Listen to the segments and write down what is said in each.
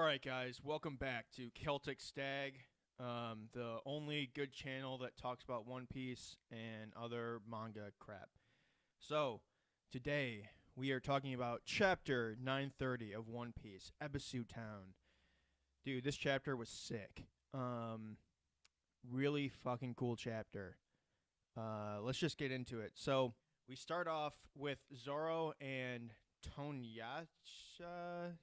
Alright, guys, welcome back to Celtic Stag, the only good channel that talks about One Piece and other manga crap. So, today we are talking about Chapter 930 of One Piece, Ebisu Town. Dude, this chapter was sick. Really fucking cool chapter. Let's just get into it. So, we start off with Zoro and Tonoyasu,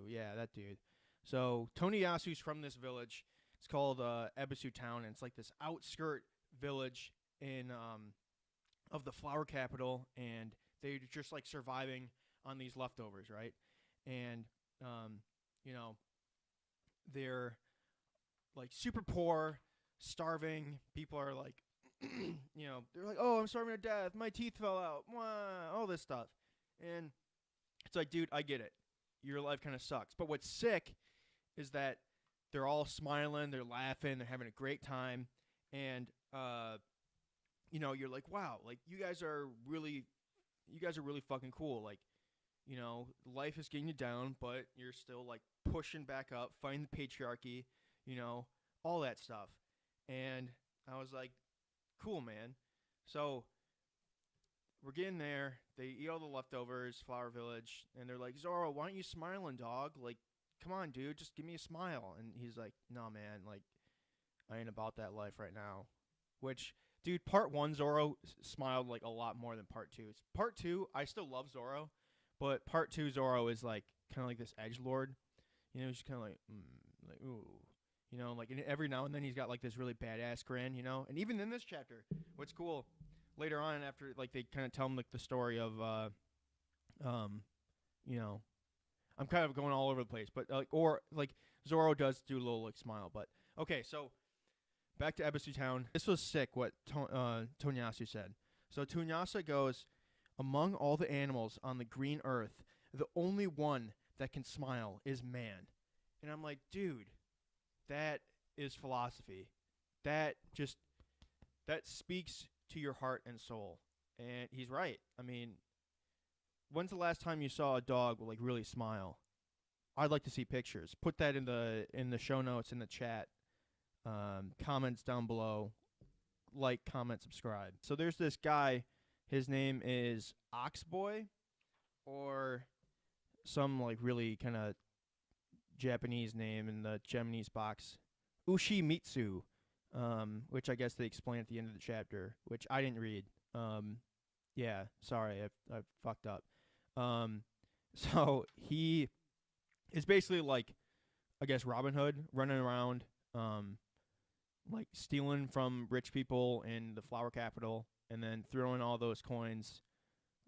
yeah, that dude. So Toniyasu's from this village. It's called Ebisu Town, and it's like this outskirt village in of the flower capital, and they're just like surviving on these leftovers, right? And you know, they're like super poor, starving. People are like, they're like, oh, I'm starving to death. My teeth fell out. Wah, all this stuff, and it's like, dude, I get it. Your life kind of sucks. But what's sick is that they're all smiling, they're laughing, they're having a great time, and you're like, wow, like you guys are really fucking cool. Like, life is getting you down, but you're still like pushing back up, fighting the patriarchy, all that stuff. And I was like, cool, man. So we're getting there. They eat all the leftovers, Flower Village, and they're like, Zoro, why aren't you smiling, dog? Like, come on, dude, just give me a smile. And he's like, nah, man, like, I ain't about that life right now. Which, dude, part one, Zoro smiled, like, a lot more than part two. Part two, I still love Zoro, but part two, Zoro is, like, kind of like this edgelord. He's kind of like, ooh. Like, and every now and then he's got, like, this really badass grin, And even in this chapter, what's cool, later on, after like they kind of tell him like the story of, I'm kind of going all over the place, but like Zoro does do a little like smile. But okay, so back to Ebisu Town. This was sick. What Tonyasu said. So Tonyasa goes, among all the animals on the green earth, the only one that can smile is man. And I'm like, dude, that is philosophy. That speaks to your heart and soul. And he's right. I mean, when's the last time you saw a dog like really smile? I'd like to see pictures. Put that in the show notes, in the chat. Comments down below. Like, comment, subscribe. So there's this guy. His name is Oxboy, or some like really kind of Japanese name in the Japanese box. Ushimitsu. Which I guess they explain at the end of the chapter, which I didn't read. Yeah, sorry, I fucked up. So he is basically like, I guess, Robin Hood, running around, like stealing from rich people in the flower capital, and then throwing all those coins,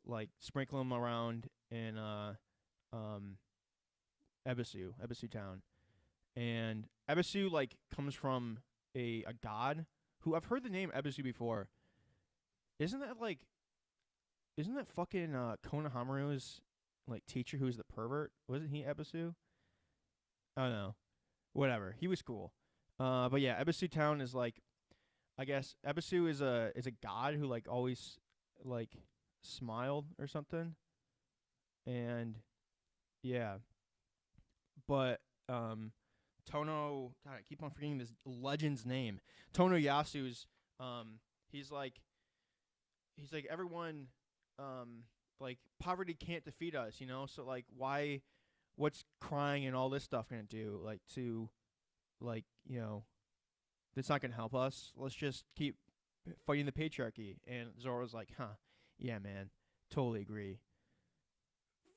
like sprinkling them around in Ebisu Town, and Ebisu like comes from a god who I've heard the name Ebisu before. Isn't that fucking Konohamaru's like teacher who's the pervert? Wasn't he Ebisu? I don't know. Whatever. He was cool. But yeah, Ebisu Town is like, I guess Ebisu is a god who like always like smiled or something. And yeah. But Tono, God, I keep on forgetting this legend's name. Tonoyasu's, he's like everyone, like poverty can't defeat us, So like, what's crying and all this stuff gonna do? Like like, that's not gonna help us. Let's just keep fighting the patriarchy. And Zoro's like, huh, yeah, man, totally agree.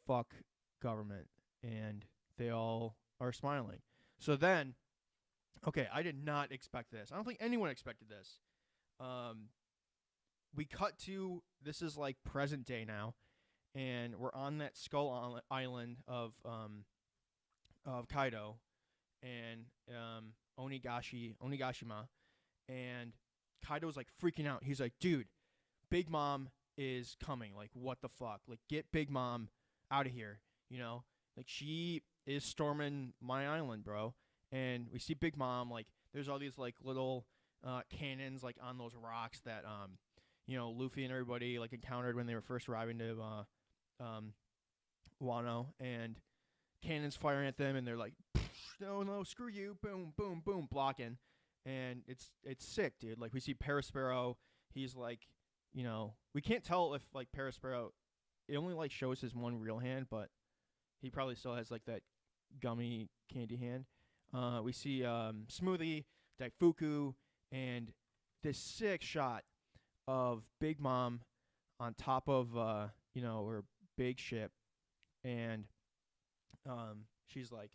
Fuck government, and they all are smiling. So then, okay, I did not expect this. I don't think anyone expected this. We cut to, this is like present day now, and we're on that skull island of Kaidou, and Onigashima, and Kaido's like freaking out. He's like, dude, Big Mom is coming. Like, what the fuck? Like, get Big Mom out of here, Like, she is storming my island, bro. And we see Big Mom, like, there's all these like little cannons like on those rocks that Luffy and everybody like encountered when they were first arriving to Wano, and cannons firing at them, and they're like, no, no, screw you, boom, boom, boom, blocking, and it's sick, dude. Like we see Parasparrow, he's like, we can't tell if like Parasparrow, it only like shows his one real hand, but he probably still has like that gummy candy hand. We see Smoothie, Daifuku, and this sick shot of Big Mom on top of her big ship, and she's like,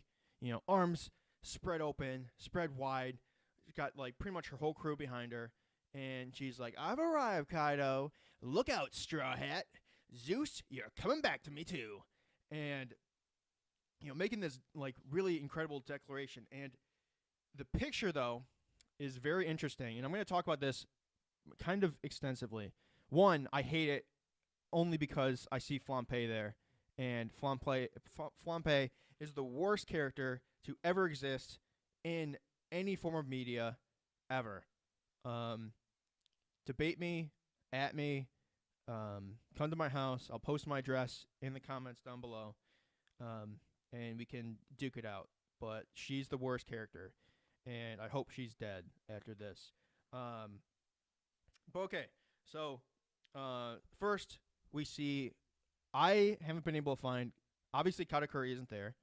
arms spread open, spread wide. She's got like pretty much her whole crew behind her, and she's like, "I've arrived, Kaido. Look out, Straw Hat. Zeus, you're coming back to me too." And making this like really incredible declaration. And the picture though is very interesting, and I'm going to talk about this kind of extensively. One, I hate it only because I see Flampe there, and Flampe is the worst character to ever exist in any form of media ever. Debate me, at me, come to my house. I'll post my address in the comments down below, and we can duke it out. But she's the worst character, and I hope she's dead after this. But okay, so first we see, I haven't been able to find, obviously Katakuri isn't there.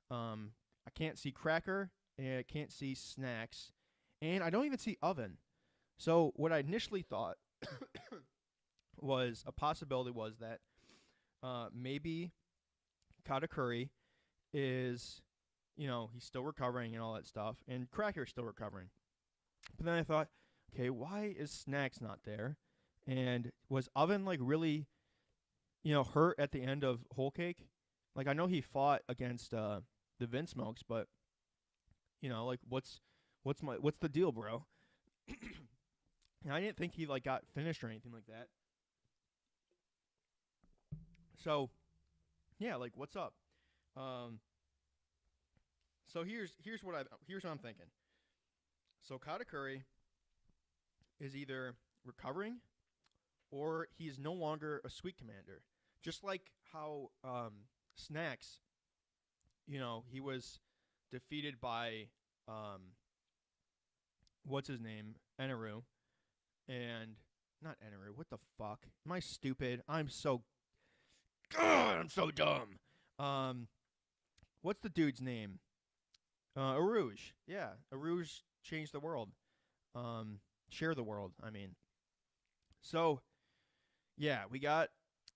I can't see Cracker, and I can't see Snacks, and I don't even see Oven. So what I initially thought was a possibility was that maybe Katakuri is, he's still recovering and all that stuff, and Cracker's still recovering. But then I thought, okay, why is Snacks not there? And was Oven like really, hurt at the end of Whole Cake? Like I know he fought against the Vinsmokes, but like what's the deal, bro? And I didn't think he like got finished or anything like that. So, yeah, like what's up? So here's what I'm thinking. So Katakuri is either recovering or he's no longer a sweet commander. Just like how Snacks, he was defeated by what's his name? Eneru. And not Eneru. What the fuck? Am I stupid? I'm so dumb. What's the dude's name? Arouge. Yeah, Arouge changed the world. Share the world, I mean. So, yeah, we got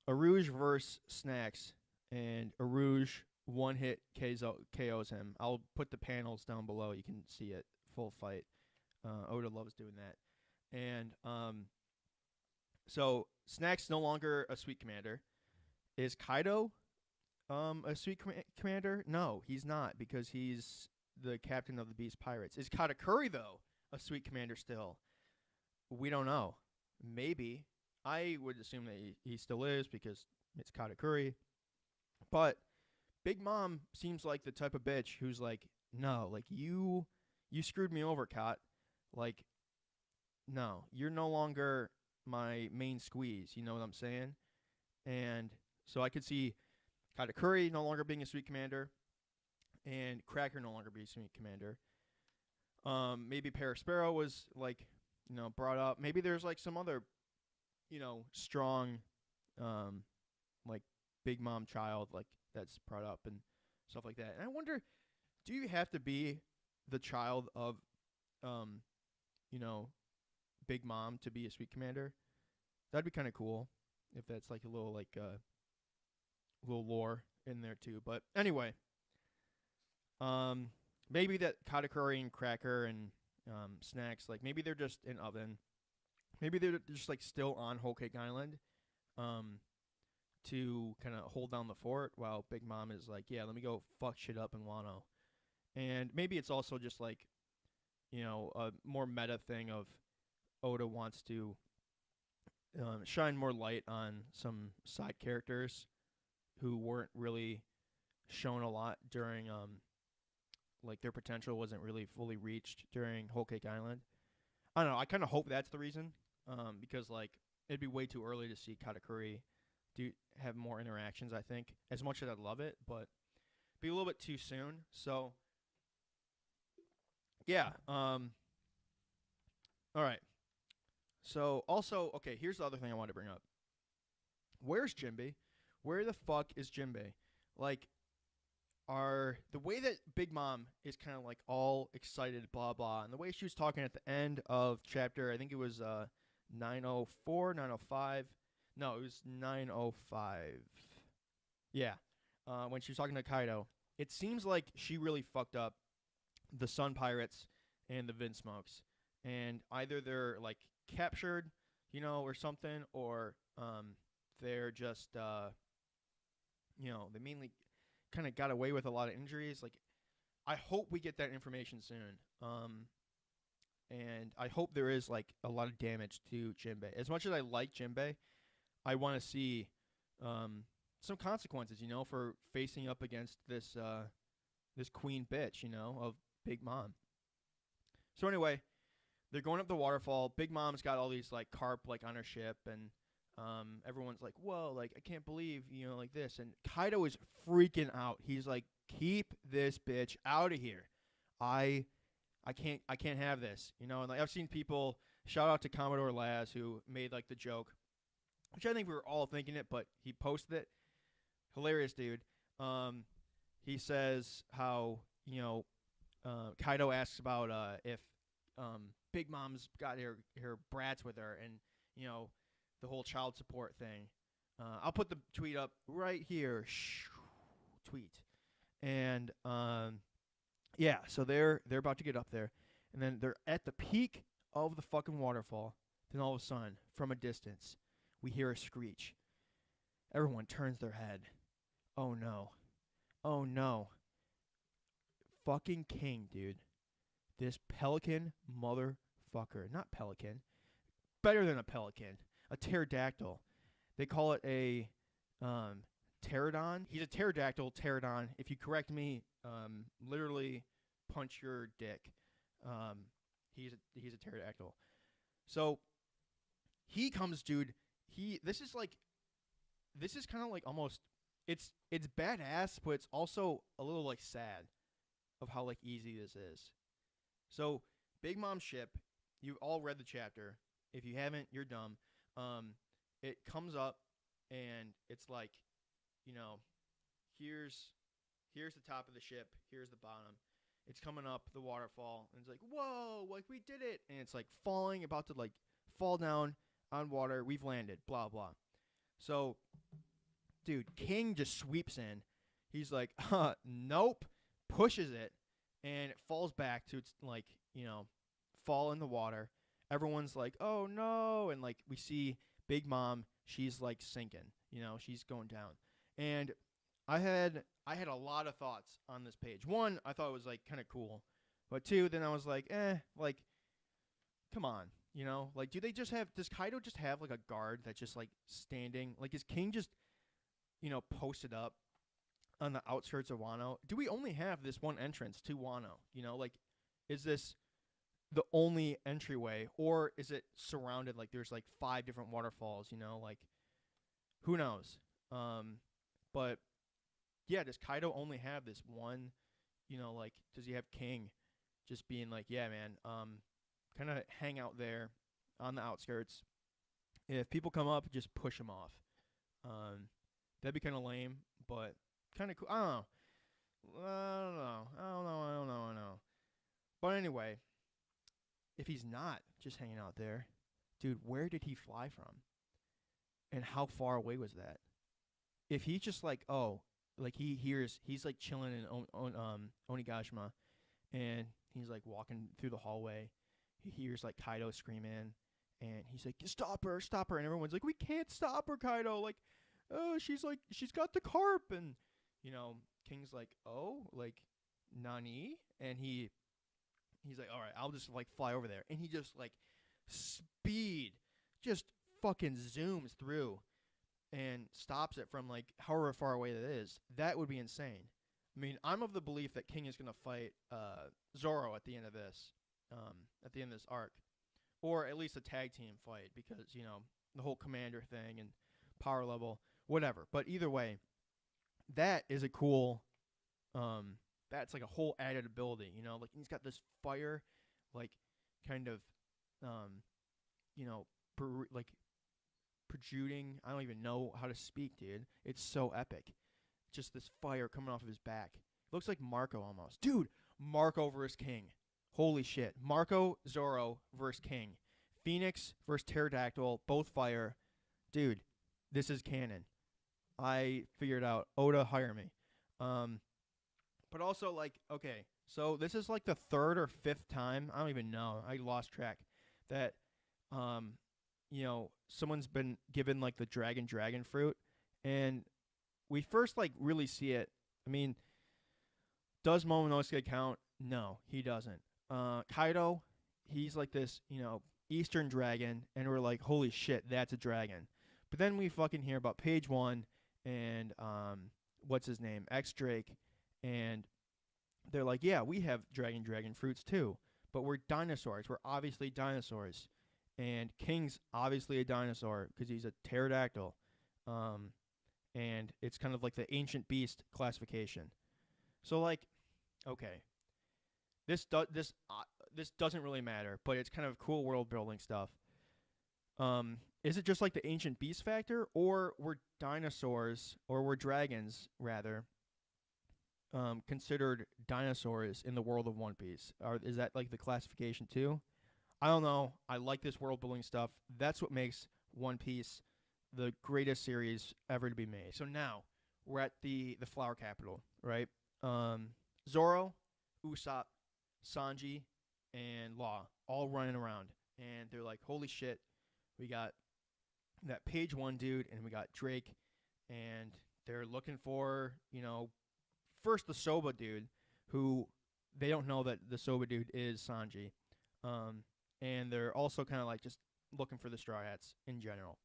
Arouge versus Snacks, and Arouge one-hit KOs him. I'll put the panels down below. You can see it. Full fight. Oda loves doing that. And so Snacks no longer a sweet commander. Is Kaidou a sweet commander? No, he's not, because he's the captain of the Beast Pirates. Is Katakuri, though, a sweet commander still? We don't know. Maybe. I would assume that he still is, because it's Katakuri. But Big Mom seems like the type of bitch who's like, no, like you screwed me over, Kat. Like, no, you're no longer my main squeeze. You know what I'm saying? And so I could see Katakuri no longer being a sweet commander, and Cracker no longer being a sweet commander. Maybe Parasparrow was like, brought up. Maybe there's like some other, strong, like Big Mom child like that's brought up and stuff like that. And I wonder, do you have to be the child of, Big Mom to be a sweet commander? That'd be kind of cool if that's like a little like little lore in there too. But anyway, maybe that Katakuri and Cracker and Snacks, like maybe they're just in Oven. Maybe they're just like still on Whole Cake Island, to kind of hold down the fort while Big Mom is like, yeah, let me go fuck shit up in Wano. And maybe it's also just like, a more meta thing of Oda wants to shine more light on some side characters who weren't really shown a lot during, like their potential wasn't really fully reached during Whole Cake Island. I don't know. I kind of hope that's the reason, because like it'd be way too early to see Katakuri do have more interactions. I think as much as I'd love it, but be a little bit too soon. So yeah. All right. So also, okay, here's the other thing I wanted to bring up. Where's Jinbei? Where the fuck is Jinbei? Like, are the way that Big Mom is kind of like all excited, blah blah, and the way she was talking at the end of chapter, I think it was 904, 905. No, it was 905. Yeah, when she was talking to Kaidou, it seems like she really fucked up the Sun Pirates and the Vin Smokes, and either they're like captured, or something, or they're just they mainly kind of got away with a lot of injuries. Like, I hope we get that information soon. And I hope there is like a lot of damage to Jinbei. As much as I like Jinbei, I want to see some consequences, for facing up against this this queen bitch, of Big Mom. So anyway, they're going up the waterfall. Big Mom's got all these like carp like on her ship, and everyone's like, whoa, like, I can't believe, like this. And Kaidou is freaking out. He's like, keep this bitch out of here. I can't have this. And like, I've seen people, shout out to Commodore Laz, who made like the joke, which I think we were all thinking it, but he posted it. Hilarious dude. He says how, Kaidou asks about if Big Mom's got her brats with her, and, the whole child support thing. I'll put the tweet up right here. Tweet. And yeah, so they're about to get up there, and then they're at the peak of the fucking waterfall. Then all of a sudden, from a distance, we hear a screech. Everyone turns their head. Oh no. Oh no. Fucking King, dude. This pelican motherfucker. Not pelican. Better than a pelican. A pterodactyl. They call it a pterodon. He's a pterodon. If you correct me, literally punch your dick. He's a pterodactyl. So he comes, dude. This is kind of like almost, it's badass, but it's also a little like sad of how like easy this is. So Big Mom's ship, you've all read the chapter. If you haven't, you're dumb. It comes up, and it's like, here's the top of the ship, here's the bottom. It's coming up the waterfall, and it's like, whoa, like, we did it. And it's like falling, about to like fall down on water. We've landed, blah blah. So, dude, King just sweeps in. He's like, nope, pushes it, and it falls back to its like, fall in the water. Everyone's like, oh no, and like we see Big Mom, she's like sinking, she's going down. And I had a lot of thoughts on this page. One, I thought it was like kind of cool, but two, then I was like, like, come on, like, does Kaidou just have like a guard that's just like standing? Like, is King just, posted up on the outskirts of Wano? Do we only have this one entrance to Wano? Like, is this the only entryway, or is it surrounded, like there's like 5 different waterfalls, like, who knows? But yeah, does Kaidou only have this one, like, does he have King just being like, yeah, man, kind of hang out there on the outskirts. If people come up, just push them off. That'd be kind of lame, but kind of cool. I don't know. But anyway, if he's not just hanging out there, dude, where did he fly from? And how far away was that? If he's just like, like he's like chilling in Onigashima, and he's like walking through the hallway, he hears like Kaidou screaming, and he's like, stop her, and everyone's like, we can't stop her, Kaidou, like, oh, she's got the carp, and King's like, oh, like, nani? And he's like, all right, I'll just like fly over there, and he just like speed just fucking zooms through and stops it from like however far away that is. That would be insane. I mean, I'm of the belief that King is gonna fight Zoro at the end of this arc, or at least a tag team fight, because the whole commander thing and power level. whatever. But either way, that is a cool. That's like a whole added ability. Like he's got this fire, like kind of, um, like protruding. I don't even know how to speak, dude. It's so epic. Just this fire coming off of his back. Looks like Marco almost. Dude, Marco versus King. Holy shit. Marco, Zoro versus King. Phoenix versus Pterodactyl, both fire. Dude, this is canon. I figured out. Oda, hire me. But also, like, okay, so this is like the third or fifth time, I don't even know, I lost track, that, someone's been given, like, the dragon fruit, and we first, like, really see it. I mean, does Momonosuke count? No, he doesn't. Kaidou, he's like this, Eastern dragon, and we're like, holy shit, that's a dragon. But then we fucking hear about Page One and, what's his name, X-Drake, and they're like, yeah, we have dragon fruits too, but we're dinosaurs. We're obviously dinosaurs. And King's obviously a dinosaur because he's a pterodactyl. And it's kind of like the ancient beast classification. So, like, okay, this doesn't really matter, but it's kind of cool world building stuff. Is it just like the ancient beast factor, or were dinosaurs, or were dragons rather, considered dinosaurs in the world of One Piece? Is that like the classification too? I don't know. I like this world building stuff. That's what makes One Piece the greatest series ever to be made. So now we're at the Flower Capital, right? Zoro, Usopp, Sanji, and Law all running around, and they're like, "Holy shit, we got that Page One dude, and we got Drake, and they're looking for, first the Soba dude, who they don't know that the Soba dude is Sanji, and they're also kind of like just looking for the Straw Hats in general,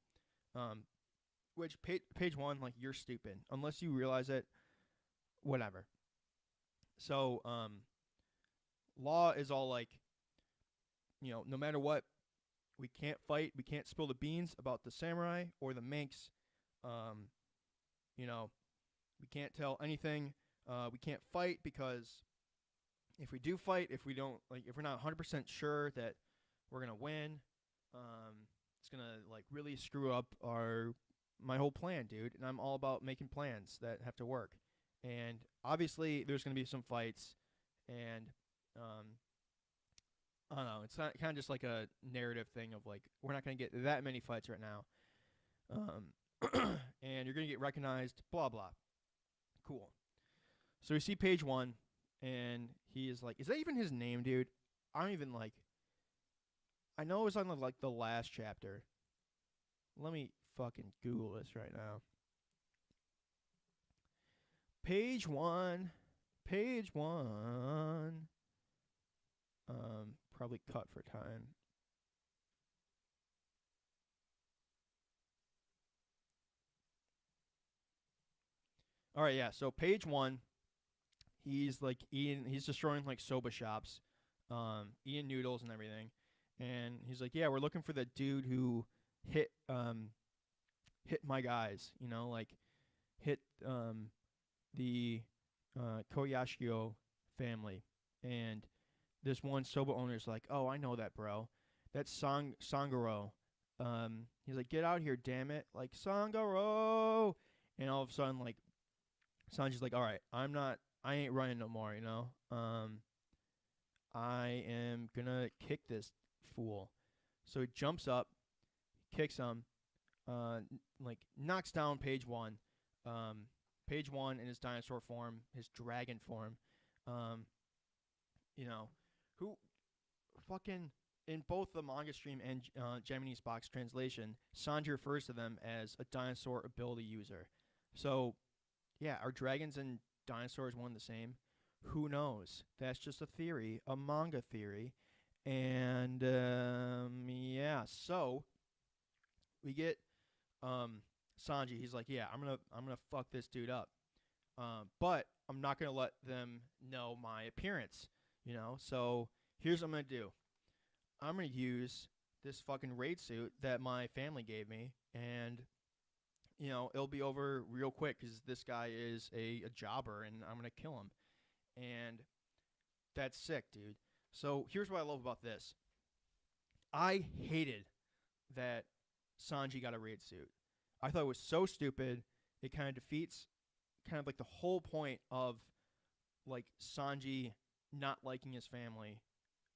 which Page One, like, you're stupid unless you realize it, whatever. So Law is all like, no matter what, we can't fight, we can't spill the beans about the samurai or the Manx, we can't tell anything. We can't fight because if we do fight, if we're not 100% sure that we're gonna win, it's gonna like really screw up my whole plan, dude. And I'm all about making plans that have to work. And obviously, there's gonna be some fights, and I don't know. It's not kind of just like a narrative thing of like, we're not gonna get that many fights right now, and you're gonna get recognized. Blah blah. Cool. So we see Page One, and he is like, is that even his name, dude? I don't even like. I know it was on like the last chapter. Let me fucking Google this right now. Page One. Probably cut for time. All right, yeah. So Page One, he's like he's destroying like soba shops, eating noodles and everything, and he's like, yeah, we're looking for the dude who hit my guys, like hit the Koyashio family, and this one soba owner's like, oh, I know that, bro. That's Sangoro. He's like, get out here, damn it, like Sangoro, and all of a sudden, like, Sanji's like, all right, I ain't running no more, I am gonna kick this fool. So he jumps up, kicks him, like knocks down Page One. Page One in his dinosaur form, his dragon form, who fucking in both the manga stream and Gemini's box translation, Sanji refers to them as a dinosaur ability user. So, yeah, are dragons and dinosaurs one the same? Who knows? That's just a theory, a manga theory. And yeah, so we get Sanji. He's like, yeah, I'm gonna fuck this dude up, but I'm not gonna let them know my appearance. So here's what I'm gonna do. I'm gonna use this fucking raid suit that my family gave me, and it'll be over real quick because this guy is a jobber and I'm going to kill him. And that's sick, dude. So here's what I love about this. I hated that Sanji got a raid suit. I thought it was so stupid. It kind of defeats kind of like the whole point of like Sanji not liking his family,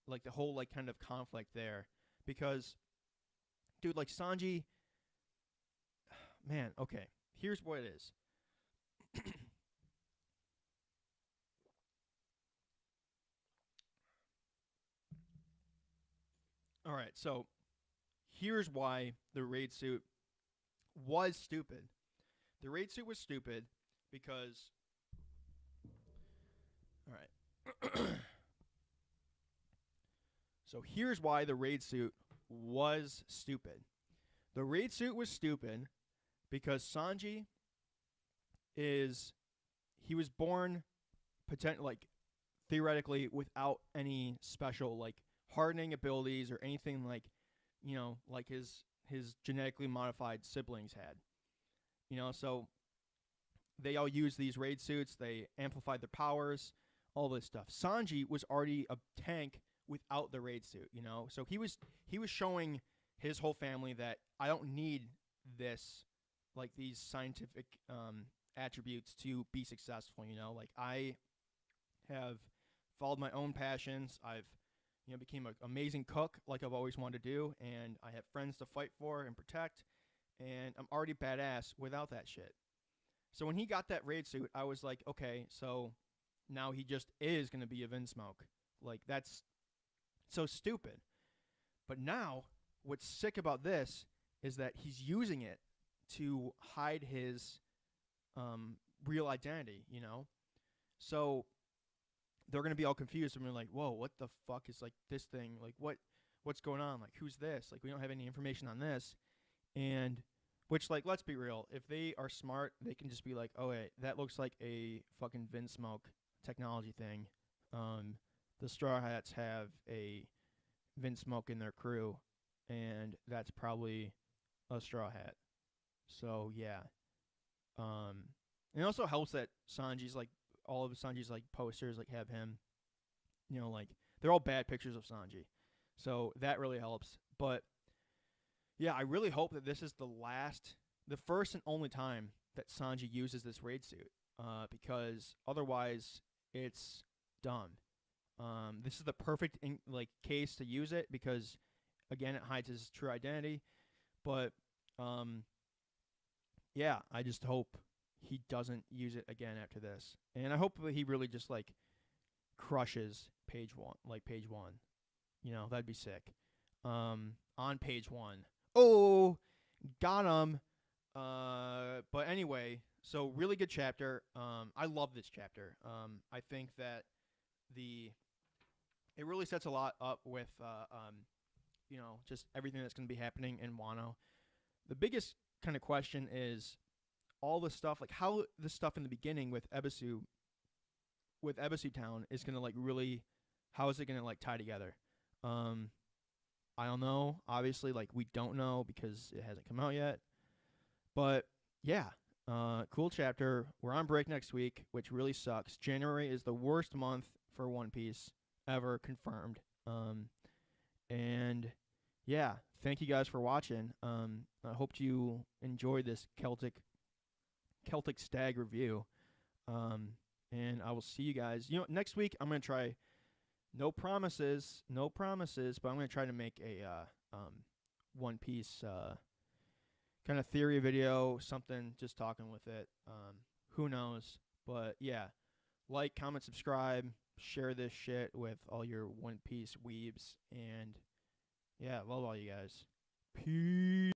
like the whole like kind of conflict there. Because, dude, like Sanji, man, okay, here's what it is. All right, so here's why the raid suit was stupid. The raid suit was stupid because, all right. So here's why the raid suit was stupid. The raid suit was stupid because Sanji he was born like theoretically without any special like hardening abilities or anything like, like his genetically modified siblings had. So they all use these raid suits, they amplified their powers, all this stuff. Sanji was already a tank without the raid suit, So he was showing his whole family that I don't need this, like these scientific attributes to be successful, Like I have followed my own passions. I've became an amazing cook like I've always wanted to do, and I have friends to fight for and protect, and I'm already badass without that shit. So when he got that raid suit, I was like, okay, so now he just is going to be a Vinsmoke. Like, that's so stupid. But now, what's sick about this is that he's using it to hide his real identity, So they're going to be all confused and be like, whoa, what the fuck is, like, this thing? Like, what's going on? Like, who's this? Like, we don't have any information on this. And, which, like, let's be real. If they are smart, they can just be like, oh, wait, that looks like a fucking Vinsmoke technology thing. The Straw Hats have a Vinsmoke in their crew, and that's probably a Straw Hat. So, yeah. It also helps that Sanji's, like, all of Sanji's like posters like have him, like they're all bad pictures of Sanji, so that really helps. But yeah, I really hope that this is the first and only time that Sanji uses this raid suit, because otherwise it's dumb. This is the perfect case to use it because again it hides his true identity. But yeah, I just hope he doesn't use it again after this. And I hope that he really just, like, crushes page one. That'd be sick. On page 1. Oh, got him. But anyway, so really good chapter. I love this chapter. I think that it really sets a lot up with, just everything that's going to be happening in Wano. The biggest kind of question is, all the stuff, like how the stuff in the beginning with Ebisu Town is going to like really, how is it going to like tie together? I don't know. Obviously, like we don't know because it hasn't come out yet. But yeah, cool chapter. We're on break next week, which really sucks. January is the worst month for One Piece ever, confirmed. And yeah, thank you guys for watching. I hope you enjoyed this Celtic Stag review. And I will see you guys. Next week I'm going to try, no promises, but I'm going to try to make a One Piece kind of theory video, something, just talking with it. Who knows? But yeah, like, comment, subscribe, share this shit with all your One Piece weebs. And yeah, love all you guys. Peace.